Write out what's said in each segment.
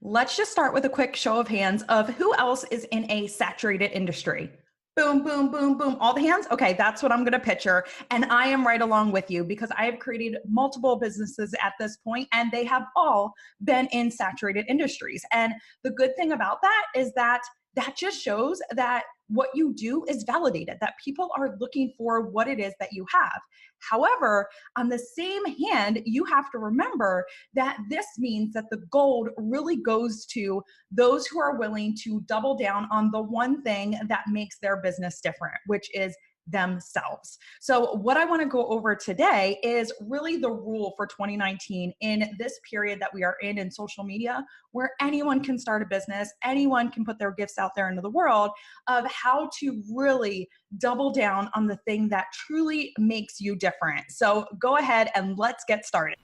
Let's just start with a quick show of hands of who else is in a saturated industry. Boom, boom, boom, boom. All the hands? Okay, that's what I'm going to picture. And I am right along with you because I have created multiple businesses at this point and they have all been in saturated industries. And the good thing about that is that that just shows that what you do is validated, that people are looking for what it is that you have. However, on the same hand, you have to remember that this means that the gold really goes to those who are willing to double down on the one thing that makes their business different, which is themselves. So, what I want to go over today is really the rule for 2019 in this period that we are in social media, where anyone can start a business, anyone can put their gifts out there into the world, of how to really double down on the thing that truly makes you different. So, go ahead and let's get started.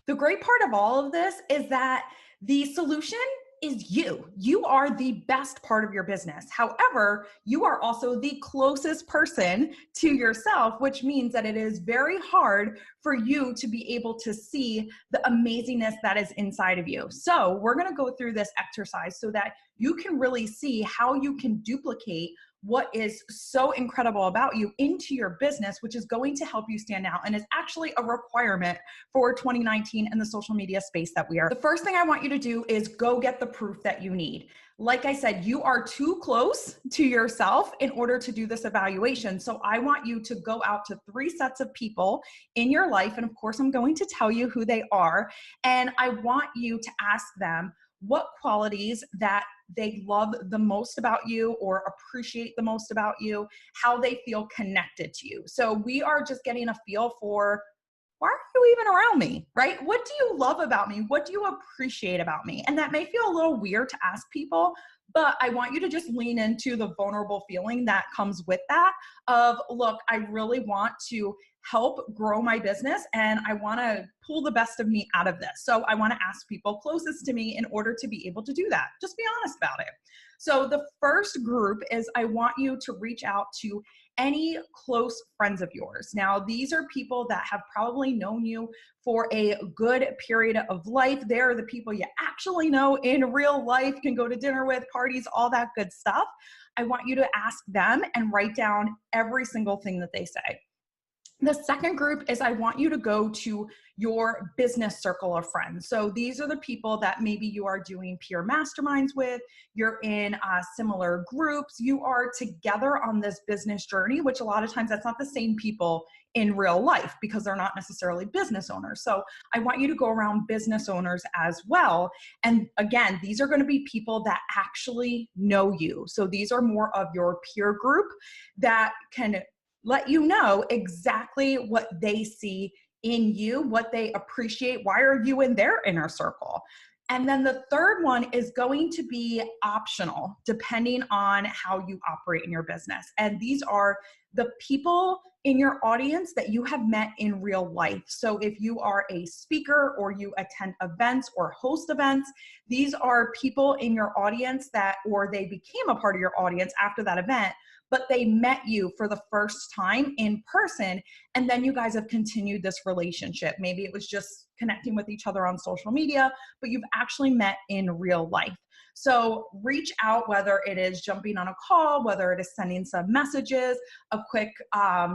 The great part of all of this is that the solution is you. You are the best part of your business. However, you are also the closest person to yourself, which means that it is very hard for you to be able to see the amazingness that is inside of you. So, we're going to go through this exercise so that you can really see how you can duplicate what is so incredible about you into your business, which is going to help you stand out and is actually a requirement for 2019 and the social media space that we are. The first thing I want you to do is go get the proof that you need. Like I said, you are too close to yourself in order to do this evaluation. So I want you to go out to 3 sets of people in your life. And of course, I'm going to tell you who they are. And I want you to ask them what qualities that they love the most about you or appreciate the most about you, how they feel connected to you. So we are just getting a feel for, why are you even around me, right? What do you love about me? What do you appreciate about me? And that may feel a little weird to ask people, but I want you to just lean into the vulnerable feeling that comes with that of, look, I really want to help grow my business and I want to pull the best of me out of this. So I want to ask people closest to me in order to be able to do that. Just be honest about it. So the first group is, I want you to reach out to any close friends of yours. Now, these are people that have probably known you for a good period of life. They're the people you actually know in real life, can go to dinner with, parties, all that good stuff. I want you to ask them and write down every single thing that they say. The second group is, I want you to go to your business circle of friends. So these are the people that maybe you are doing peer masterminds with, you're in similar groups, you are together on this business journey, which a lot of times that's not the same people in real life because they're not necessarily business owners. So I want you to go around business owners as well. And again, these are going to be people that actually know you. So these are more of your peer group that can let you know exactly what they see in you, what they appreciate. Why are you in their inner circle? And then the third one is going to be optional, depending on how you operate in your business. And these are the people in your audience that you have met in real life. So if you are a speaker or you attend events or host events, these are people in your audience that, or they became a part of your audience after that event, but they met you for the first time in person, and then you guys have continued this relationship. Maybe it was just connecting with each other on social media, but you've actually met in real life. So reach out, whether it is jumping on a call, whether it is sending some messages, a quick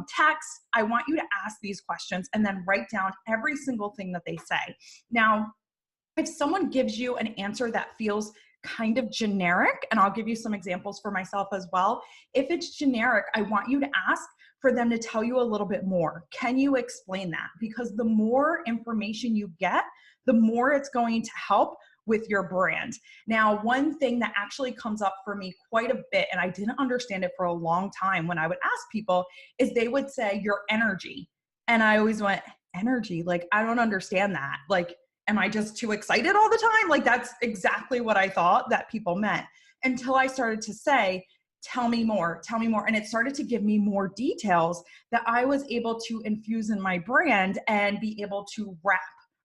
text. I want you to ask these questions and then write down every single thing that they say. Now, if someone gives you an answer that feels kind of generic, and I'll give you some examples for myself as well. If it's generic, I want you to ask for them to tell you a little bit more. Can you explain that? Because the more information you get, the more it's going to help with your brand. Now, one thing that actually comes up for me quite a bit, and I didn't understand it for a long time when I would ask people, is they would say your energy. And I always went, energy? Like, I don't understand that. Like, am I just too excited all the time? Like, that's exactly what I thought that people meant, until I started to say, tell me more, tell me more. And it started to give me more details that I was able to infuse in my brand and be able to wrap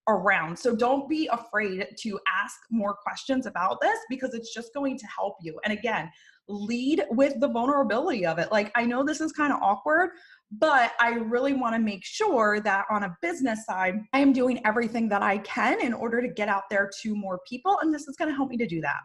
around. So don't be afraid to ask more questions about this because it's just going to help you. And again, lead with the vulnerability of it. Like, I know this is kind of awkward, but I really want to make sure that on a business side, I am doing everything that I can in order to get out there to more people. And this is going to help me to do that.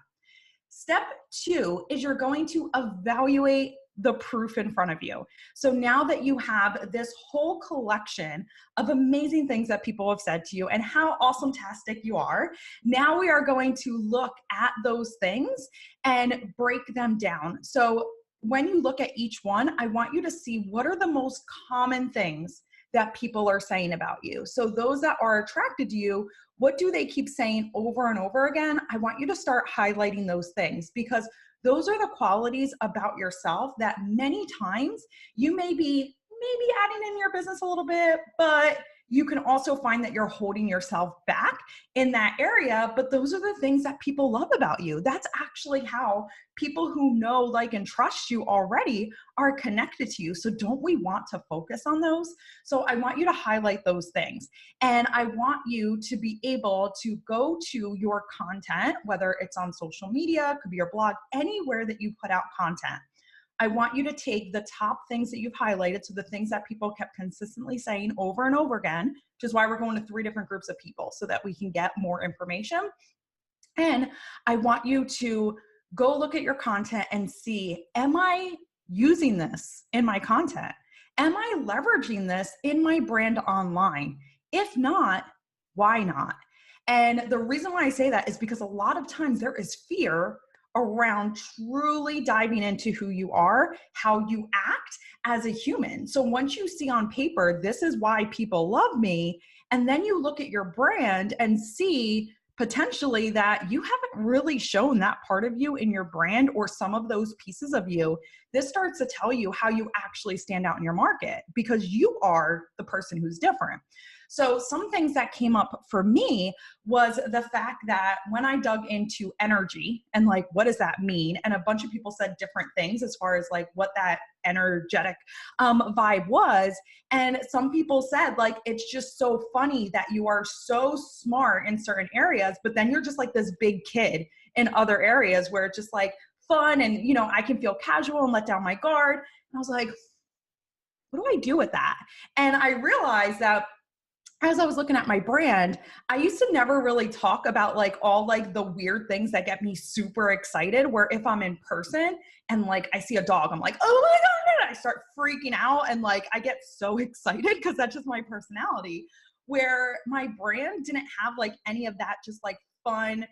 Step 2 is you're going to evaluate the proof in front of you. So now that you have this whole collection of amazing things that people have said to you and how awesome-tastic you are, now we are going to look at those things and break them down. So when you look at each one, I want you to see what are the most common things that people are saying about you. So those that are attracted to you, what do they keep saying over and over again? I want you to start highlighting those things because those are the qualities about yourself that many times you may be maybe adding in your business a little bit, but you can also find that you're holding yourself back in that area. But those are the things that people love about you. That's actually how people who know, like, and trust you already are connected to you. So don't we want to focus on those? So I want you to highlight those things. And I want you to be able to go to your content, whether it's on social media, could be your blog, anywhere that you put out content. I want you to take the top things that you've highlighted, so the things that people kept consistently saying over and over again, which is why we're going to 3 different groups of people so that we can get more information. And I want you to go look at your content and see, am I using this in my content? Am I leveraging this in my brand online? If not, why not? And the reason why I say that is because a lot of times there is fear around truly diving into who you are, how you act as a human. So once you see on paper, this is why people love me, and then you look at your brand and see potentially that you haven't really shown that part of you in your brand or some of those pieces of you, this starts to tell you how you actually stand out in your market because you are the person who's different. So some things that came up for me was the fact that when I dug into energy and like, what does that mean? And a bunch of people said different things as far as like what that energetic vibe was. And some people said like, it's just so funny that you are so smart in certain areas, but then you're just like this big kid in other areas where it's just like fun and, you know, I can feel casual and let down my guard. And I was like, what do I do with that? And I realized that as I was looking at my brand, I used to never really talk about like all like the weird things that get me super excited, where if I'm in person and like I see a dog, I'm like, oh my God, and I start freaking out and like I get so excited because that's just my personality, where my brand didn't have like any of that just like fun,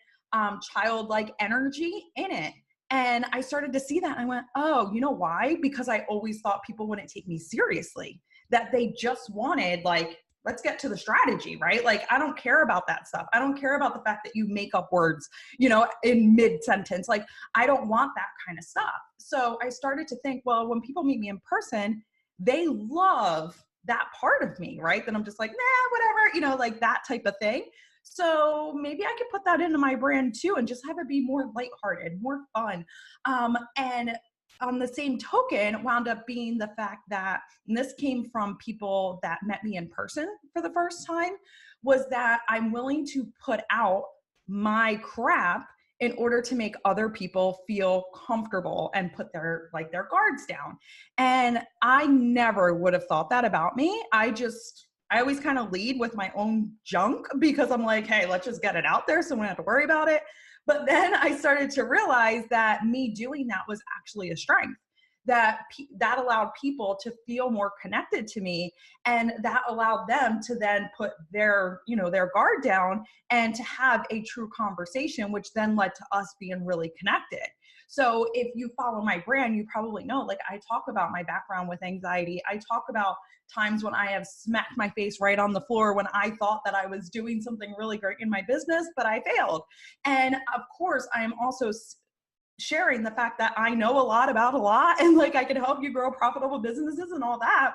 childlike energy in it. And I started to see that and I went, oh, you know why? Because I always thought people wouldn't take me seriously, that they just wanted like, let's get to the strategy, right? Like, I don't care about that stuff. I don't care about the fact that you make up words, you know, in mid-sentence. Like, I don't want that kind of stuff. So I started to think, well, when people meet me in person, they love that part of me, right? Then I'm just like, nah, whatever, you know, like that type of thing. So maybe I could put that into my brand too and just have it be more lighthearted, more fun. And on the same token, wound up being the fact that, and this came from people that met me in person for the first time, was that I'm willing to put out my crap in order to make other people feel comfortable and put their guards down. And I never would have thought that about me. I always kind of lead with my own junk because I'm like, hey, let's just get it out there so we don't have to worry about it. But then I started to realize that me doing that was actually a strength, that allowed people to feel more connected to me, and that allowed them to then put their guard down and to have a true conversation, which then led to us being really connected. So if you follow my brand, you probably know, like, I talk about my background with anxiety. I talk about times when I have smacked my face right on the floor when I thought that I was doing something really great in my business, but I failed. And of course, I am also sharing the fact that I know a lot about a lot and like I can help you grow profitable businesses and all that.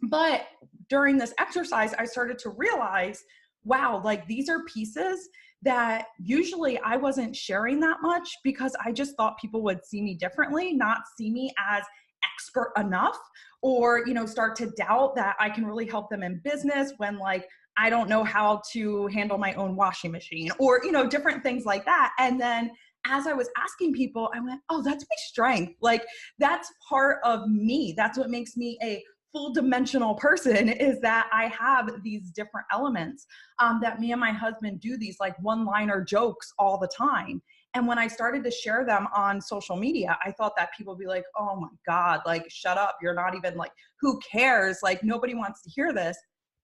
But during this exercise, I started to realize, wow, like these are pieces that usually I wasn't sharing that much because I just thought people would see me differently, not see me as expert enough, or, you know, start to doubt that I can really help them in business when like I don't know how to handle my own washing machine, or, different things like that. And then as I was asking people, I went, oh, that's my strength. Like, that's part of me. That's what makes me a full dimensional person, is that I have these different elements, that me and my husband do these like one-liner jokes all the time. And when I started to share them on social media, I thought that people would be like, oh my God, like, shut up. You're not even like, who cares? Like, nobody wants to hear this.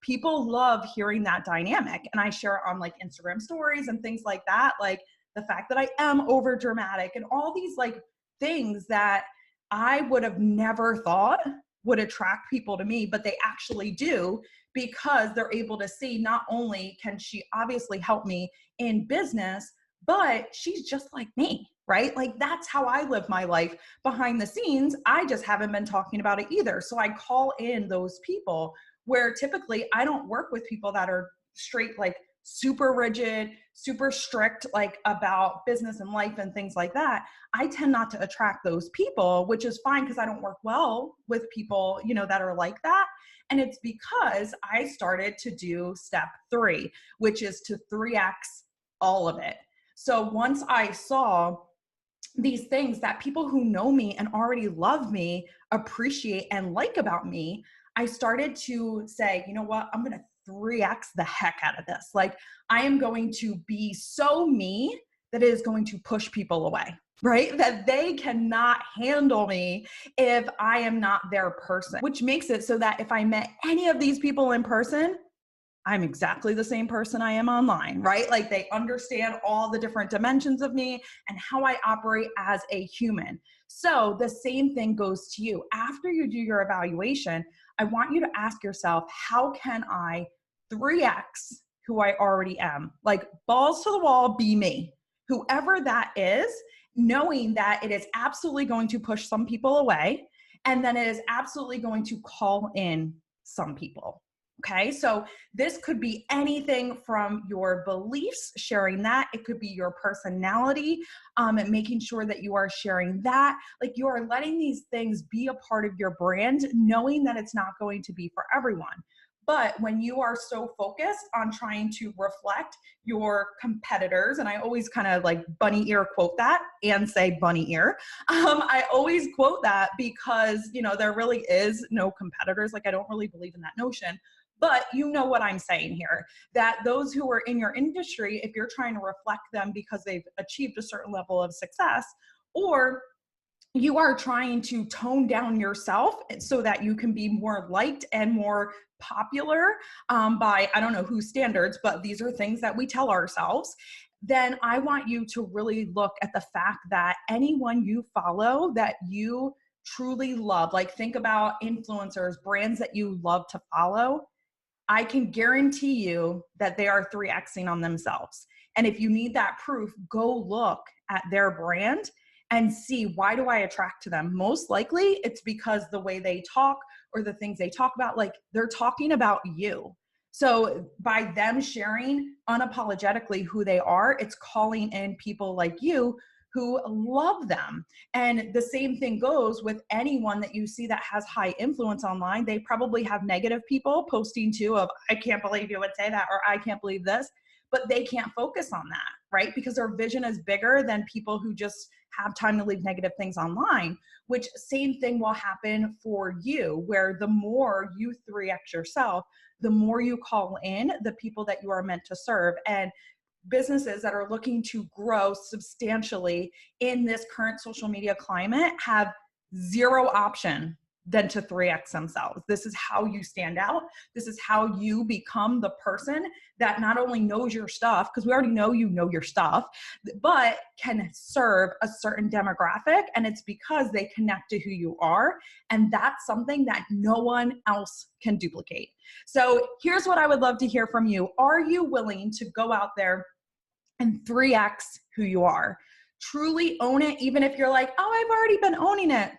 People love hearing that dynamic. And I share it on like Instagram stories and things like that. Like the fact that I am over dramatic and all these like things that I would have never thought would attract people to me, but they actually do, because they're able to see, not only can she obviously help me in business, but she's just like me, right? Like, that's how I live my life behind the scenes. I just haven't been talking about it either. So I call in those people, where typically I don't work with people that are straight, like super rigid, super strict, like about business and life and things like that. I tend not to attract those people, which is fine, because I don't work well with people, that are like that. And it's because I started to do step 3, which is to 3X all of it. So once I saw these things that people who know me and already love me appreciate and like about me, I started to say, you know what, I'm going to 3X the heck out of this. Like, I am going to be so me that it is going to push people away, right? That they cannot handle me if I am not their person, which makes it so that if I met any of these people in person, I'm exactly the same person I am online, right? Like, they understand all the different dimensions of me and how I operate as a human. So the same thing goes to you. After you do your evaluation, I want you to ask yourself, how can I 3X who I already am? Like, balls to the wall, be me. Whoever that is, knowing that it is absolutely going to push some people away, and then it is absolutely going to call in some people. Okay, so this could be anything from your beliefs, sharing that. It could be your personality, and making sure that you are sharing that. Like, you are letting these things be a part of your brand, knowing that it's not going to be for everyone. But when you are so focused on trying to reflect your competitors, and I always kind of like bunny ear quote that and say bunny ear. I always quote that because, there really is no competitors. Like, I don't really believe in that notion. But you know what I'm saying here, that those who are in your industry, if you're trying to reflect them because they've achieved a certain level of success, or you are trying to tone down yourself so that you can be more liked and more popular, by, I don't know whose standards, but these are things that we tell ourselves, then I want you to really look at the fact that anyone you follow that you truly love, like, think about influencers, brands that you love to follow, I can guarantee you that they are 3Xing on themselves. And if you need that proof, go look at their brand and see, why do I attract to them? Most likely it's because the way they talk or the things they talk about, like, they're talking about you. So by them sharing unapologetically who they are, it's calling in people like you who love them. And the same thing goes with anyone that you see that has high influence online. They probably have negative people posting too of, I can't believe you would say that, or I can't believe this, but they can't focus on that, right? Because their vision is bigger than people who just have time to leave negative things online, which same thing will happen for you, where the more you 3X yourself, the more you call in the people that you are meant to serve. And businesses that are looking to grow substantially in this current social media climate have zero option than to 3X themselves. This is how you stand out. This is how you become the person that not only knows your stuff, because we already know you know your stuff, but can serve a certain demographic. And it's because they connect to who you are. And that's something that no one else can duplicate. So here's what I would love to hear from you. Are you willing to go out there and 3X who you are? Truly own it, even if you're like, oh, I've already been owning it.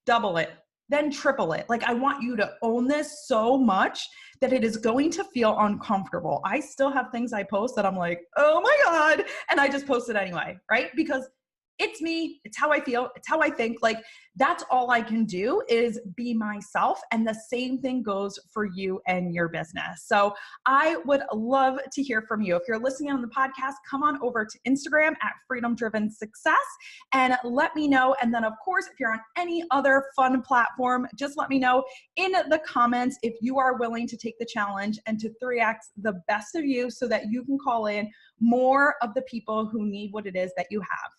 Double it, then triple it. Like, I want you to own this so much that it is going to feel uncomfortable. I still have things I post that I'm like, oh my God, and I just post it anyway, right? Because it's me, it's how I feel, it's how I think. Like, that's all I can do is be myself. And the same thing goes for you and your business. So I would love to hear from you. If you're listening on the podcast, come on over to Instagram at Freedom Driven Success and let me know. And then of course, if you're on any other fun platform, just let me know in the comments if you are willing to take the challenge and to 3X the best of you so that you can call in more of the people who need what it is that you have.